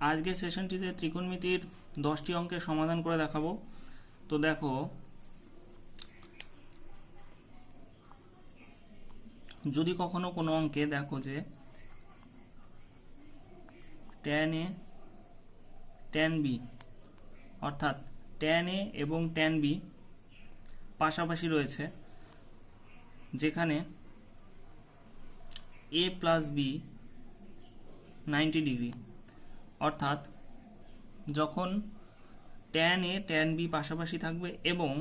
আজকের সেশনটিতে ত্রিকোণমিতির 10টি অঙ্কের সমাধান করে দেখাবো। তো দেখো, যদি কখনো কোনো অঙ্কে দেখো যে tan a tan b অর্থাৎ tan a এবং tan b পাশাপাশি রয়েছে, যেখানে a প্লাস b 90 ডিগ্রি, অর্থাৎ যখন tan a tan b পাশাপাশি থাকবে এবং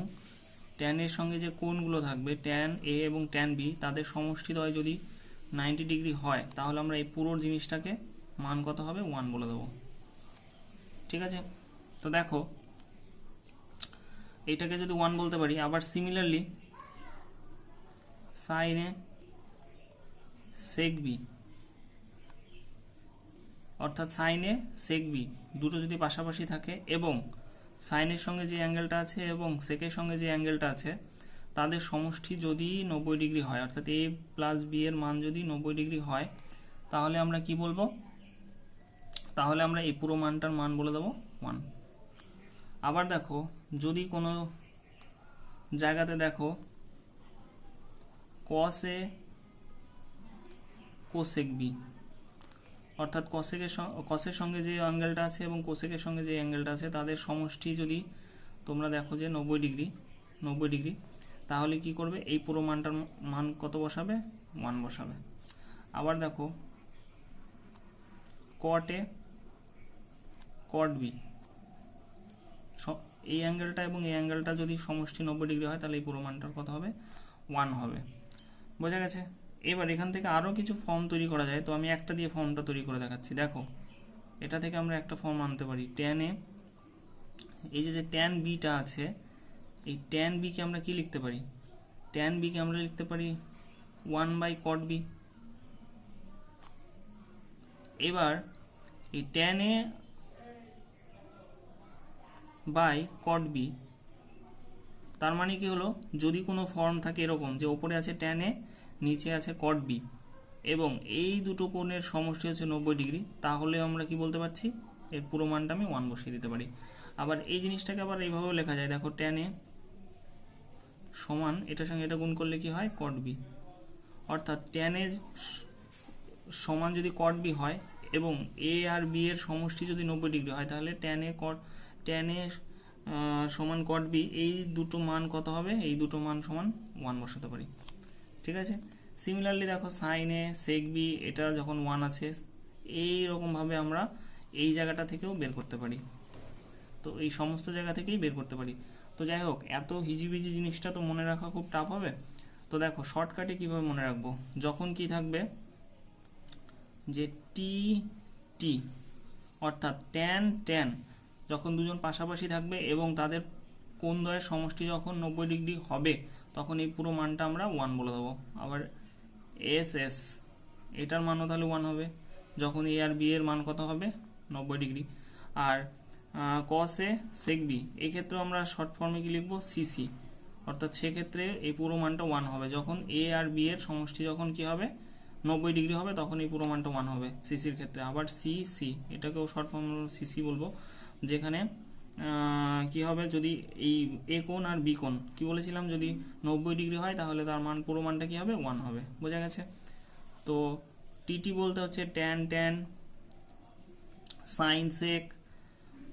tan এর সঙ্গে যে কোণগুলো থাকবে tan a এবং tan b তাদের সমষ্টিদ্বয় যদি 90 ডিগ্রি হয়, তাহলে আমরা এই পুরো জিনিসটাকে মান কত হবে 1 বলে দেবো। ঠিক আছে, তো দেখো এইটাকে যদি 1 বলতে পারি, আবার similarly sin a sec b অর্থাৎ sin a sec b দুটো যদি পাশাপাশি থাকে এবং sin এর সঙ্গে যে অ্যাঙ্গেলটা আছে এবং sec এর সঙ্গে যে অ্যাঙ্গেলটা আছে তাদের সমষ্টি যদি 90 ডিগ্রি হয়, অর্থাৎ a প্লাস b এর মান যদি 90 ডিগ্রি হয়, তাহলে আমরা কি বলবো? তাহলে আমরা এই পুরো মানটার মান বলে দেবো 1। আবার দেখো, যদি কোনো জায়গাতে দেখো cos a cosec b অর্থাৎ কসের সঙ্গে যে অ্যাঙ্গেলটা আছে এবং কোসেকের সঙ্গে যে অ্যাঙ্গেলটা আছে তাদের সমষ্টি যদি তোমরা দেখো যে 90 ডিগ্রি, তাহলে কি করবে? এই পুরো মানটার মান কত বসাবে? 1 বসাবে। আবার দেখো cot a cot b, এই অ্যাঙ্গেলটা এবং এই অ্যাঙ্গেলটা যদি সমষ্টি 90 ডিগ্রি হয়, তাহলে এই পুরো মানটার কত হবে? 1 হবে। বোঝা গেছে? এবার এখান থেকে আরও কিছু ফর্ম তৈরি করা যায়, তো আমি একটা দিয়ে ফর্মটা তৈরি করে দেখাচ্ছি। দেখো, এটা থেকে আমরা একটা ফর্ম আনতে পারি tan a, এই যে tan bটা আছে, এই tan b কে আমরা কি লিখতে পারি? tan b কে আমরা লিখতে পারি 1/cot b। এবার এই tan a by cot b, তার মানে কি হলো? যদি কোনো ফর্ম থাকে এরকম যে ওপরে আছে tan a, নিচে আছে cot b এবং এই দুটো কোণের সমষ্টি হচ্ছে 90 ডিগ্রি, তাহলে আমরা কি বলতে পারছি? এর পুরো মানটা আমি 1 বসিয়ে দিতে পারি। আবার এই জিনিসটাকে আবার এইভাবেও লেখা যায়। দেখো, tan a সমান এটার সঙ্গে এটা গুণ করলে কি হয়? cot b, অর্থাৎ tan a সমান যদি cot b হয় এবং a আর b এর সমষ্টি যদি 90 ডিগ্রি হয়, তাহলে tan a সমান cot b, এই দুটো মান কত হবে? এই দুটো মান সমান 1 বসাতে পারি। ঠিক আছে, সিমিলারলি দেখো sin a sec b, এটা যখন 1 আছে, এইরকমভাবে আমরা এই জায়গাটা থেকেও বের করতে পারি। তো এই সমস্ত জায়গা থেকেই বের করতে পারি। তো যাই হোক, এত হিজিবিজি জিনিসটা তো মনে রাখা খুব টাফ হবে। তো দেখো শর্টকাটে কিভাবে মনে রাখবো, যখন কি থাকবে যে t অর্থাৎ tan যখন দুজন পাশাপাশি থাকবে এবং তাদের কোণদ্বয়ের সমষ্টি যখন 90 ডিগ্রি হবে, তখন এই পুরো মানটা আমরা 1 বলে দেবো। আবার ss, এটার মানও তাহলে 1 হবে যখন a আর b এর মান কত হবে? 90 ডিগ্রি। আর cos a sec b, এই ক্ষেত্রে আমরা শর্ট ফর্মে কি লিখবো? cc, অর্থাৎ সেক্ষেত্রে এই পুরো মানটা 1 হবে যখন a আর b এর সমষ্টি যখন কি হবে? 90 ডিগ্রি হবে, তখন এই পুরো মানটা 1 হবে সিসির ক্ষেত্রে। আবার cc, এটাকেও শর্ট ফর্ম cc বলবো, যেখানে কি হবে? যদি এই এ কোণ আর বি কোণ কি বলেছিলাম, যদি 90 ডিগ্রি হয়, তাহলে তার মান পুরো মানটা কি হবে? 1 হবে। বোঝা গেছে? তো টিটি বলতে হচ্ছে tan sin sec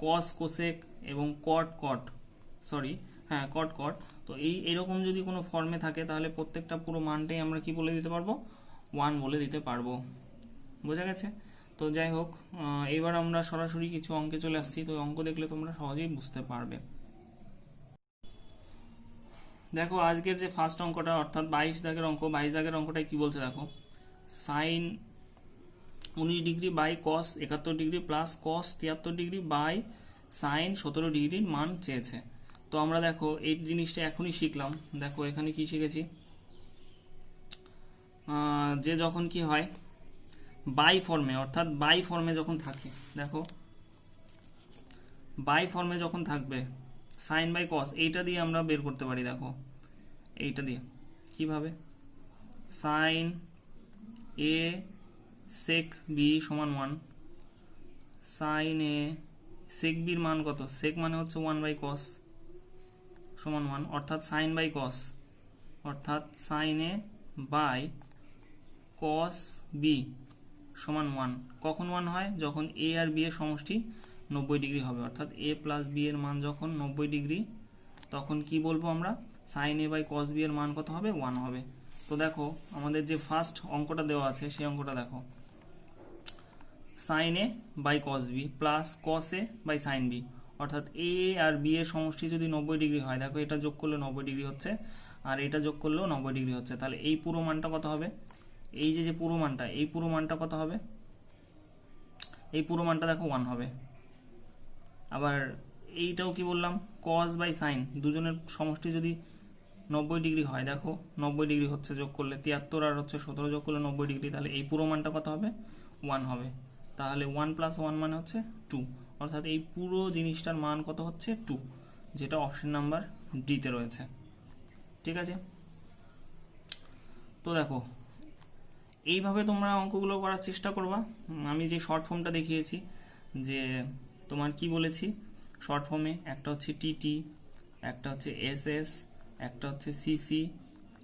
cos cosec এবং cot তো এরকম যদি কোনো ফর্মে থাকে, তাহলে প্রত্যেকটা পুরো মানটাই আমরা কি বলে দিতে পারবো? 1 বলে দিতে পারবো। বোঝা গেছে? তো যাই হোক, এবার আমরা সরাসরি কিছু অঙ্কে চলে আসছি। তো অঙ্ক দেখলে তোমরা সহজেই বুঝতে পারবে। দেখো, আজকের যে ফার্স্ট অঙ্কটা অর্থাৎ 22 দাগের অঙ্ক, 22 দাগের অঙ্কটাই কি বলছে দেখো, sine 19 degree by cos 71 degree plus cos 73 degree by sine 17 ডিগ্রির মান চেয়েছে। তো আমরা দেখো এই জিনিসটা এখনই শিখলাম। দেখো এখানে কি শিখেছি, যে যখন কি হয় বাই ফর্মে, অর্থাৎ বাই ফর্মে যখন থাকে, দেখো বাই ফর্মে যখন থাকবে সাইন বাই কস, এইটা দিয়ে আমরা বের করতে পারি। দেখো এইটা দিয়ে কিভাবে? সাইন এ সেক বি সমান 1, সাইন এ সেক বির মান কত, সেক মানে হচ্ছে 1/cos সমান 1, অর্থাৎ সাইন বাই কস, অর্থাৎ sine A by cos B সমান 1। কখন 1 হয়, যখন এ আর বি এর সমষ্টি 90 ডিগ্রি হবে, অর্থাৎ এ প্লাস বি এর মান যখন 90 ডিগ্রি, তখন কি বলবো আমরা, sine A by cos B এর মান কত হবে, 1 হবে। তো দেখো আমাদের যে ফার্স্ট অঙ্কটা দেওয়া আছে সেই অঙ্কটা দেখো, sine A by cos B plus cos A by sine B, অর্থাৎ এ আর বি এর সমষ্টি যদি 90 ডিগ্রি হয়, দেখো এটা যোগ করলে 90 ডিগ্রি হচ্ছে আর এটা যোগ করলেও 90 ডিগ্রি হচ্ছে, তাহলে এই পুরো মানটা কত হবে, এই যে পুরো মানটা, এই পুরো মানটা কত হবে, এই পুরো মানটা দেখো 1 হবে। আবার এইটাও কি বললাম, কস বাই সাইন দুজনের সমষ্টি যদি 90 ডিগ্রি হয়, দেখো 90 ডিগ্রি হচ্ছে, যোগ করলে 73 আর হচ্ছে 17 যোগ করলে 90 ডিগ্রি, তাহলে এই পুরো মানটা কত হবে, 1 হবে। তাহলে 1 + 1 মানে হচ্ছে 2, অর্থাৎ এই পুরো জিনিসটার মান কত হচ্ছে 2, যেটা অপশন নাম্বার ডিতে রয়েছে। ঠিক আছে, তো দেখো এইভাবে তোমরা অঙ্কগুলো করার চেষ্টা করবা। আমি যে শর্ট ফর্মটা দেখিয়েছি, যে তোমার কি বলেছি শর্ট ফর্মে, একটা হচ্ছে টিটি, একটা হচ্ছে এসএস, একটা হচ্ছে সিসি,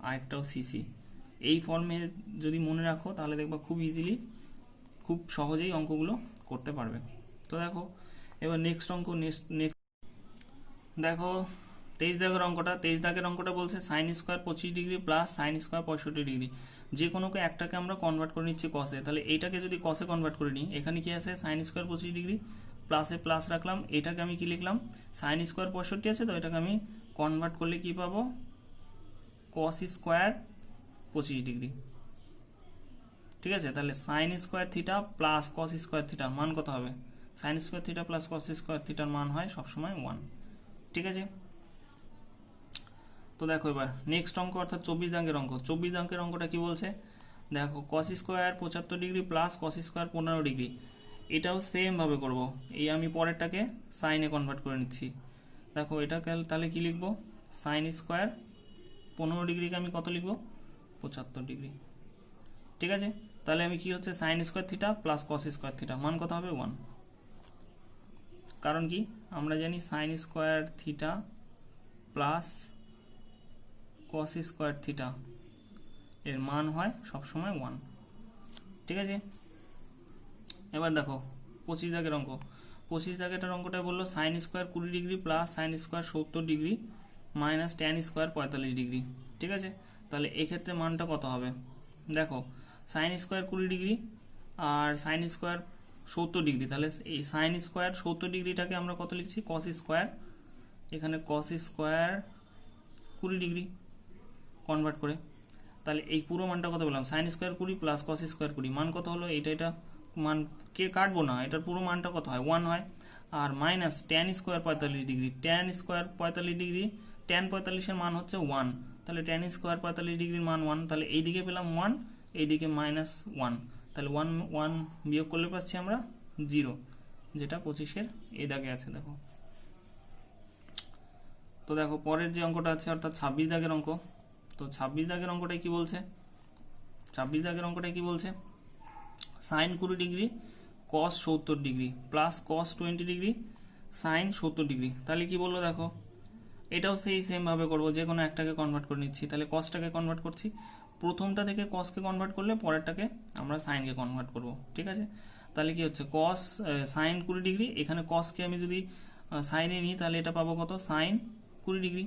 আর একটাও সিসি। এই ফর্মে যদি মনে রাখো তাহলে দেখবা খুব ইজিলি, খুব সহজেই অঙ্কগুলো করতে পারবে। তো দেখো এবার নেক্সট অঙ্ক, নেক্সট দেখো 23 দাগের অঙ্কটা। 23 দাগের অঙ্কটা বলছে sine square 25 degree plus sine square 65 degree, যে কোনোকে একটাকে আমরা কনভার্ট করে নিচ্ছি কসে। তাহলে এইটাকে যদি কসে কনভার্ট করে নিই, এখানে কি আছে সাইন স্কোয়ার 25 ডিগ্রি, প্লাসে প্লাস রাখলাম, এটাকে আমি কি লিখলাম, সাইন স্কোয়ার 65 আছে, তো এটাকে আমি কনভার্ট করলে কি পাবো, কস স্কোয়ার 25 ডিগ্রি। ঠিক আছে, তাহলে sine square theta plus cos square থিটার মান কত হবে, sine square theta plus cos square থিটার মান হয় সবসময় 1। ঠিক আছে, তো দেখো এবার নেক্সট অঙ্ক, অর্থাৎ 24 দাগের অঙ্ক। 24 দাগের অঙ্কটা কি বলছে, দেখো cos square 75 degree plus cos square 15 degree, এটাও সেম ভাবে করব। এই আমি পরেরটাকে সাইনে কনভার্ট করে নিচ্ছি। দেখো এটাকে তাহলে কি লিখবো, সাইন স্কোয়ার 15 ডিগ্রিকে আমি কত লিখবো, 75 ডিগ্রি। ঠিক আছে, তাহলে আমি কি হচ্ছে sine square theta plus cos square theta মান কত হবে, 1। কারণ কি আমরা জানি sine square theta plus cos square theta এর মান হয় সবসময় 1। ঠিক আছে, এবার দেখো 25 দাগের অঙ্ক। 25 দাগের অঙ্কটা বললো sine square 20 degree plus sine square 70 degree minus tan square 45 degree. ঠিক আছে, তাহলে এক্ষেত্রে মানটা কত হবে, দেখো সাইন স্কোয়ার 20 ডিগ্রি আর সাইন স্কোয়ার 70 ডিগ্রি, তাহলে এই সাইন স্কোয়ার 70 ডিগ্রিটাকে আমরা কত লিখছি, কস স্কোয়ার, এখানে কস স্কোয়ার 20 ডিগ্রি কনভার্ট করে, তাহলে এই পুরো মানটা কত বললাম, sine square 20 plus cos square 20 মান কত হলো, এটা মান কে কাটবো না, এটার পুরো মানটা কত হয়, 1 হয়। আর minus tan square 45 degree, tan square 45 degree, tan 45 এর মান হচ্ছে 1, তাহলে ট্যান স্কোয়ার 45 ডিগ্রির মান 1, তাহলে এইদিকে পেলাম 1, এইদিকে -1, তাহলে 1 বিয়োগ করলে পাচ্ছি আমরা 0, যেটা 25-এর এই দাগে আছে। দেখো তো দেখো পরের যে অঙ্কটা আছে, অর্থাৎ 26 দাগের অঙ্ক। তো 26 দাগের অঙ্কটাই কি বলছে, 26 দাগের অঙ্কটাই কি বলছে, sine 20 degree cos 70 degree plus cos 20 degree sine 70 degree, তাহলে কি বললো দেখো, এটাও সেই সেম ভাবে করবো, যে কোনো একটাকে কনভার্ট করে নিচ্ছি। তাহলে কসটাকে কনভার্ট করছি, প্রথমটা থেকে কসকে কনভার্ট করলে পরেরটাকে আমরা সাইনকে কনভার্ট করব। ঠিক আছে, তাহলে কি হচ্ছে কস সাইন 20 ডিগ্রি, এখানে কসকে আমি যদি সাইনে নিই তাহলে এটা পাবো কত, সাইন 20 ডিগ্রি।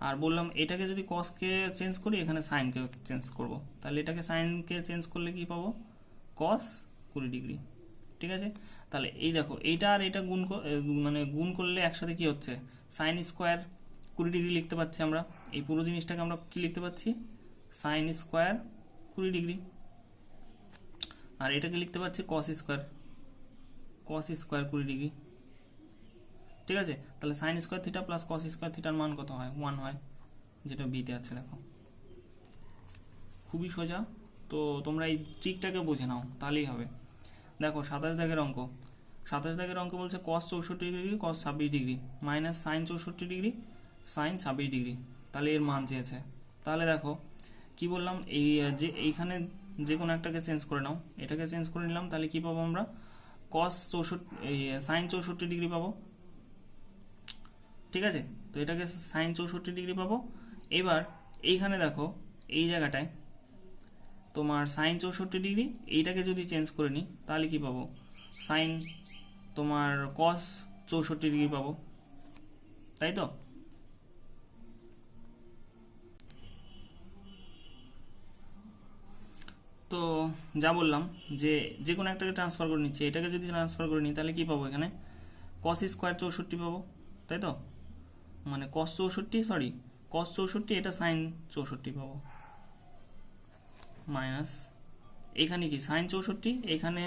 আর বললাম এটাকে যদি কসকে চেঞ্জ করি, এখানে সাইনকে চেঞ্জ করব, তাহলে এটাকে সাইনকে চেঞ্জ করলে কি পাবো, কস 20 ডিগ্রি। ঠিক আছে, তাহলে এই দেখো এইটা আর এটা গুণ করলে একসাথে কি হচ্ছে, সাইন স্কোয়ার 20 ডিগ্রি লিখতে পাচ্ছি আমরা, এই পুরো জিনিসটাকে আমরা কি লিখতে পাচ্ছি, সাইন স্কোয়ার 20 ডিগ্রি, আর এটাকে লিখতে পাচ্ছি কস স্কোয়ার 20 ডিগ্রি। ঠিক আছে, তাহলে sine square theta plus cos square থিটার মান কত হয়, 1 হয়, যেটা বিতে আছে। দেখো খুবই সোজা, তো তোমরা এই ট্রিকটাকে বুঝে নাও তাহলেই হবে। দেখো 27 দাগের অঙ্ক। 27 দাগের অঙ্ক বলছে cos 64 degree cos 26 degree minus sine 64 degree sine 26 degree, তাহলে এর মান চেয়েছে। তাহলে দেখো কি বললাম, এই যে এইখানে যে কোনো একটাকে চেঞ্জ করে নাও, এটাকে চেঞ্জ করে নিলাম, তাহলে কি পাবো আমরা, কস 64 সাইন 64 ডিগ্রি পাবো, ঠিক আছে। তো এটাকে সাইন 64 ডিগ্রি পাবো। এবার এইখানে দেখো এই জায়গাটায় তোমার সাইন 64 ডিগ্রি, এইটাকে যদি চেঞ্জ করে নিই তাহলে কি পাবো, সাইন তোমার কস 64 ডিগ্রি পাবো, তাই তো। তো যা বললাম যে যে কোনো একটাকে ট্রান্সফার করে নিচ্ছি, এটাকে যদি ট্রান্সফার করে নিই তাহলে কি পাবো, এখানে কস স্কোয়ার 64 পাবো, তাই তো। মানে কস 64, এটা সাইন 64 পাবো, মাইনাস এখানে কি সাইন 64, এখানে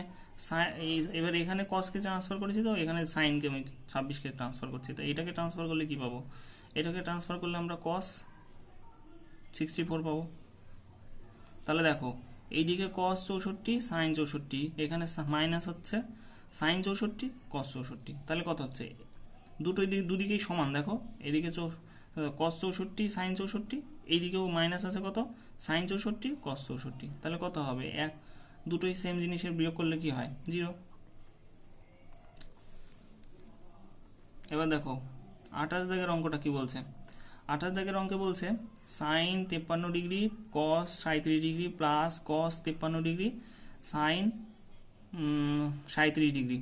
এবার এখানে কসকে ট্রান্সফার করেছি, তো এখানে সাইনকে আমি 26কে ট্রান্সফার করছি, তো এটাকে ট্রান্সফার করলে কি পাবো, এটাকে ট্রান্সফার করলে আমরা কস 64 পাবো। তাহলে দেখো এইদিকে কস 64 সাইন 64, এখানে মাইনাস হচ্ছে সাইন 64 কস 64, তাহলে কত হচ্ছে, দুদিকেই সমান। দেখো এদিকে কস 64 সাইন 64, এইদিকেও মাইনাস আছে কত, সাইন 64 কস 64, তাহলে কত হবে, দুটোই সেম জিনিসের বিয়োগ করলে কি হয়, 0। এবার দেখো 28 দাগের অঙ্কটা কি বলছে। 28 দাগের অঙ্কে বলছে sine 53 degree cos 37 degree plus cos 53 degree sine 37 degree.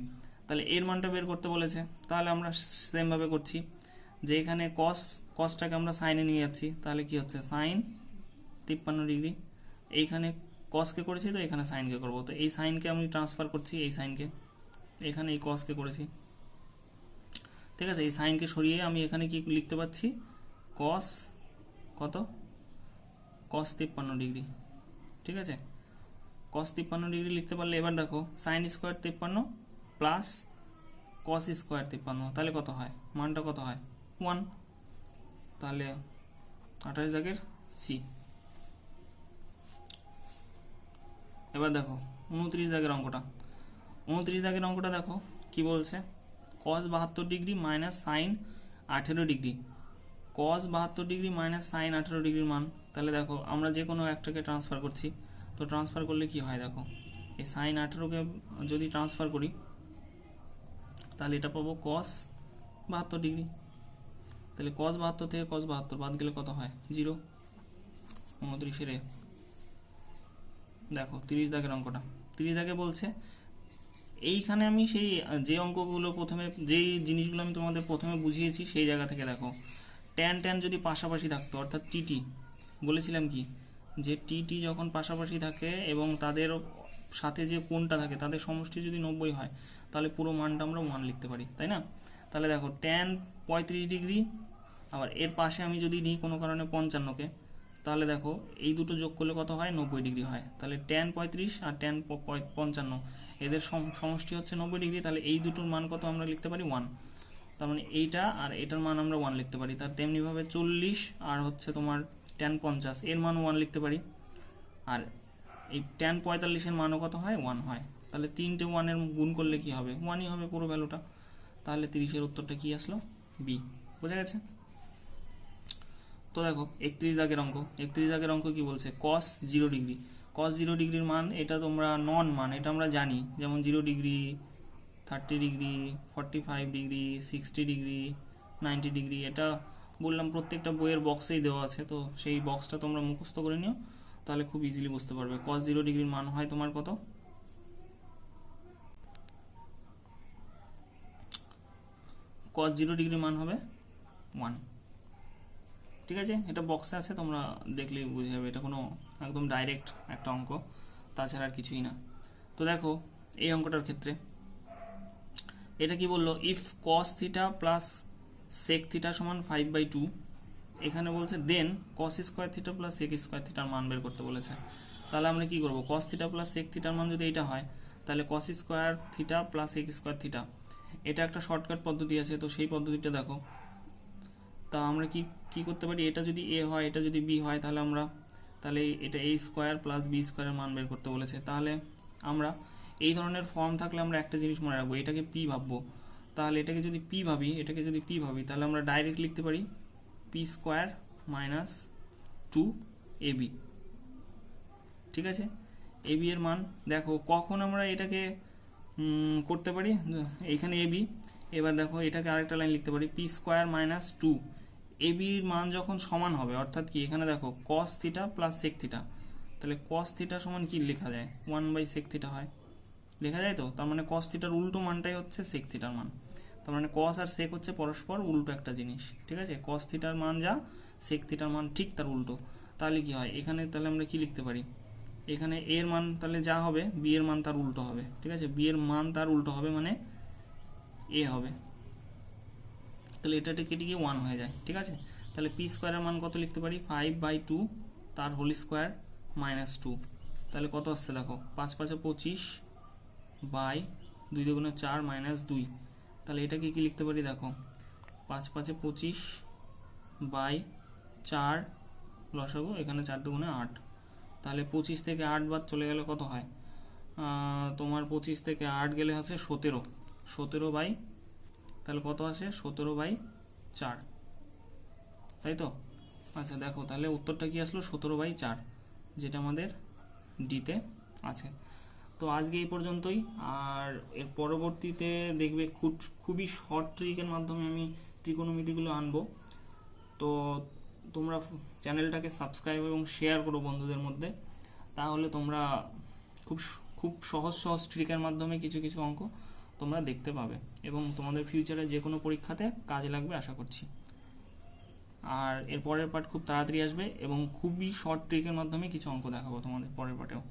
তাহলে এর মানটা বের করতে বলেছে, তাহলে আমরা সেমভাবে করছি যে এখানে কসটাকে আমরা সাইনে নিয়ে যাচ্ছি, তাহলে কি হচ্ছে সাইন 53 ডিগ্রি, এইখানে কসকে করেছি তো এখানে সাইনকে করবো, তো এই সাইনকে আমি ট্রান্সফার করছি এই সাইনকে, এখানে এই কসকে করেছি, ঠিক আছে। এই সাইনকে সরিয়ে আমি এখানে কি লিখতে পাচ্ছি, কস কত, কস 53 ডিগ্রি, ঠিক আছে। কস 53 ডিগ্রি লিখতে পারলে এবার দেখো sine square 53 plus cos square 53, তাহলে কত হয়, মানটা কত হয় 1, তাহলে 28 দাগের সি। এবার দেখো 29 দাগের অঙ্কটা। 29 দাগের অঙ্কটা দেখো কি বলছে, কস 72 ডিগ্রি মাইনাস সাইন 18 ডিগ্রি, কস 72 ডিগ্রি মাইনাস সাইন 18 ডিগ্রির মান। তাহলে দেখো আমরা যে কোনো একটাকে ট্রান্সফার করছি, তো ট্রান্সফার করলে কি হয়, দেখো এই সাইন 18কে যদি ট্রান্সফার করি তাহলে এটা পাবো কস 72 ডিগ্রি, তাহলে কস 72 থেকে কস 72 বাদ গেলে কত হয়, 0। 29-এর দেখো 30 দাগের অঙ্কটা। 30 দাগে বলছে এইখানে আমি সেই যে অঙ্কগুলো প্রথমে, যেই জিনিসগুলো আমি তোমাদের প্রথমে বুঝিয়েছি সেই জায়গা থেকে দেখো, ট্যান ট্যান যদি পাশাপাশি থাকতো, অর্থাৎ টিটি বলেছিলাম কি, যে টিটি যখন পাশাপাশি থাকে এবং তাদের সাথে যে কোণটা থাকে তাদের সমষ্টি যদি 90 হয়, তাহলে পুরো মানটা আমরা 1 লিখতে পারি, তাই না। তাহলে দেখো ট্যান 35 ডিগ্রি, আবার এর পাশে আমি যদি নিই কোনো কারণে 55কে, তাহলে দেখো এই দুটো যোগ করলে কত হয়, 90 ডিগ্রি হয়। তাহলে ট্যান 35 আর ট্যান 55 এদের সমষ্টি হচ্ছে 90 ডিগ্রি, তাহলে এই দুটোর মান কত আমরা লিখতে পারি 1, তার মানে এইটা আর এটার মান আমরা 1 লিখতে পারি। তার তেমনিভাবে 40 আর হচ্ছে তোমার ট্যান 50 এর মান 1 লিখতে পারি, আর এই ট্যান 45-এর মানও কত হয়, 1 হয়। তাহলে তিনটে 1-এর গুণ করলে কি হবে, 1ই হবে পুরো ভ্যালুটা। তাহলে 30-এর উত্তরটা কি আসলো, বি। বোঝা গেছে। তো দেখো 31 দাগের অঙ্ক। 31 দাগের অঙ্ক কি বলছে, কস 0 ডিগ্রি, কস 0 ডিগ্রির মান, এটা তোমরা নন মান, এটা আমরা জানি, যেমন 0 degree 30 degree 45 degree 60 degree 90 degree, এটা বললাম প্রত্যেকটা বইয়ের বক্সেই দেওয়া আছে, তো সেই বক্সটা তোমরা মুখস্থ করে নিও, তাহলে খুব ইজিলি বুঝতে পারবে। কস 0 ডিগ্রির মান হয় তোমার কত, কস 0 ডিগ্রির মান হবে 1, ঠিক আছে। এটা বক্সে আছে, তোমরা দেখলেই বুঝে যাবে, এটা কোনো একদম ডাইরেক্ট একটা অঙ্ক, তাছাড়া আর কিছুই না। তো দেখো এই অঙ্কটার ক্ষেত্রে এটা কি বললো, if cos theta plus sec theta সমান 5/2, এখানে বলছে then cos square theta plus sec square থিটার মান বের করতে বলেছে। তাহলে আমরা কি করব, কস থিটা প্লাস সেক থিটার মান যদি এটা হয়, তাহলে cos square theta plus sec square theta, এটা একটা শর্টকাট পদ্ধতি আছে, তো সেই পদ্ধতিটা দেখো। তা আমরা কি করতে পারি, এটা যদি এ হয় এটা যদি বি হয়, তাহলে এটা এ স্কোয়ার প্লাস বি স্কোয়ারের মান বের করতে বলেছে। তাহলে আমরা এই ধরনের ফর্ম থাকলে আমরা একটা জিনিস মনে রাখবো, এটাকে পি ভাববো। তাহলে এটাকে যদি পি ভাবি তাহলে আমরা ডাইরেক্ট লিখতে পারি পি স্কোয়ার মাইনাস 2ab, ঠিক আছে। এবি এর মান দেখো, কখন আমরা এটাকে করতে পারি এইখানে এবি। এবার দেখো এটাকে আরেকটা লাইন লিখতে পারি, পি স্কোয়ার মাইনাস টু। এবির মান যখন সমান হবে, অর্থাৎ কি এখানে দেখো cos theta plus sec theta, তাহলে কস থিটা সমান কি লেখা যায়, 1/sec থিটা হয়, লেখা যায় তো। তার মানে কস থিটার উল্টো মানটাই হচ্ছে সেক থিটার মান। তার মানে কস আর সেক হচ্ছে পরস্পর উল্টো একটা জিনিস, ঠিক আছে। কস থিটার মান যা, সেক থিটার মান ঠিক তার উল্টো। তাহলে কি হয় এখানে, তাহলে আমরা কি লিখতে পারি, এখানে এর মান তাহলে যা হবে বি এর মান তার উল্টো হবে, ঠিক আছে। বি এর মান তার উল্টো হবে মানে এ হবে, তাহলে এটা কেটে গিয়ে 1 হয়ে যায়, ঠিক আছে। তাহলে পি স্কোয়ারের মান কত লিখতে পারি, 5/2 তার হোল স্কোয়ার মাইনাস 2। তাহলে কত আসছে দেখো, 5 5 25 বাই 2 2 4 মাইনাস 2। তাহলে এটাকে কি লিখতে পারি দেখো, 5 5 25 বাই 4 লসাগু, এখানে 4 2 8। তাহলে 25 থেকে 8 বাদ চলে গেলে কত হয়, তোমার 25 থেকে 8 গেলে আছে 17, 17 বাই, তাহলে কত আসে 17/4, তাই তো। আচ্ছা দেখো তাহলে উত্তরটা কি আসলো, 17/4, যেটা আমাদের ডিতে আছে। তো আজকে এই পর্যন্তই, আর এর পরবর্তীতে দেখবে খুবই শর্ট ট্রিকের মাধ্যমে আমি ত্রিকোণমিতিগুলো আনবো। তো তোমরা চ্যানেলটাকে সাবস্ক্রাইব এবং শেয়ার করো বন্ধুদের মধ্যে, তাহলে তোমরা খুব খুব সহজ সহজ ট্রিকের মাধ্যমে কিছু কিছু অঙ্ক তোমরা দেখতে পাবে এবং তোমাদের ফিউচারে যে কোনো পরীক্ষাতে কাজে লাগবে আশা করছি। আর এর পরের পার্ট খুব তাড়াতাড়ি আসবে এবং খুবই শর্ট ট্রিকের মাধ্যমে কিছু অঙ্ক দেখাবো তোমাদের পরের পার্টেও।